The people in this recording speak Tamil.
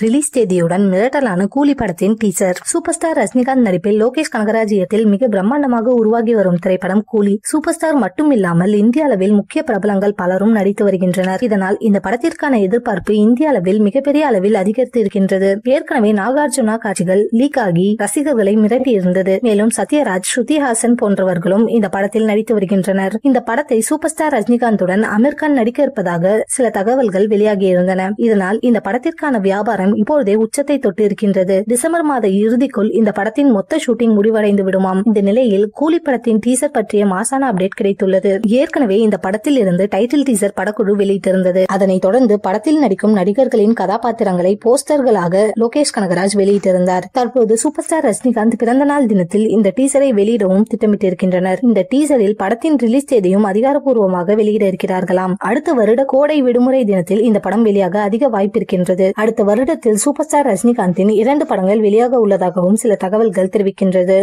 ரிலீஸ் தேதியுடன் மிரட்டலான கூலி படத்தின் டீசர். சூப்பர் ஸ்டார் ரஜினிகாந்த் நடிப்பில் லோகேஷ் கனகராஜ் இயக்கத்தில் மிக பிரம்மாண்டமாக உருவாகி வரும் திரைப்படம் கூலி. சூப்பர் ஸ்டார் மட்டும் இல்லாமல் இந்திய அளவில் முக்கிய பிரபலங்கள் பலரும் நடித்து வருகின்றனர். இதனால் இந்த படத்திற்கான எதிர்பார்ப்பு இந்திய அளவில் மிகப்பெரிய அளவில் அதிகரித்து இருக்கின்றது. ஏற்கனவே நாகார்ஜுனா காட்சிகள் லீக் ஆகி ரசிகர்களை மிரட்டியிருந்தது. மேலும் சத்யராஜ், ஸ்ருதிஹாசன் போன்றவர்களும் இந்த படத்தில் நடித்து வருகின்றனர். இந்த படத்தை சூப்பர் ஸ்டார் ரஜினிகாந்துடன் அமீர் கான் நடிக்க இருப்பதாக சில தகவல்கள் வெளியாகியிருந்தன. இதனால் இந்த படத்திற்கான வியாபாரம் இப்பொழுதே உச்சத்தை தொட்டு இருக்கின்றது. டிசம்பர் மாத இறுதிக்குள் இந்த படத்தின் மொத்த ஷூட்டிங் முடிவடைந்து விடுமாம். இந்த நிலையில் கூலி படத்தின் டீசர் பற்றிய மாசான அப்டேட் கிடைத்துள்ளது. ஏற்கனவே இந்த படத்தில் இருந்து டைட்டில் டீசர் படக்குழு வெளியிட்டிருந்தது. அதனைத் தொடர்ந்து படத்தில் நடிக்கும் நடிகர்களின் கதாபாத்திரங்களை போஸ்டர்களாக லோகேஷ் கனகராஜ் வெளியிட்டிருந்தார். தற்போது சூப்பர் ஸ்டார் ரஜினிகாந்த் பிறந்தநாள் தினத்தில் இந்த டீசரை வெளியிடவும் திட்டமிட்டிருக்கின்றனர். இந்த டீசரில் படத்தின் ரிலீஸ் தேதியும் அதிகாரப்பூர்வமாக வெளியிட இருக்கிறார்களாம். அடுத்த வருட கோடை விடுமுறை தினத்தில் இந்த படம் வெளியாக அதிக வாய்ப்பு இருக்கின்றது. அடுத்த வருடத்தில் சூப்பர் ஸ்டார் ரஜினிகாந்தின் 2 படங்கள் வெளியாக உள்ளதாகவும் சில தகவல்கள் தெரிவிக்கின்றது.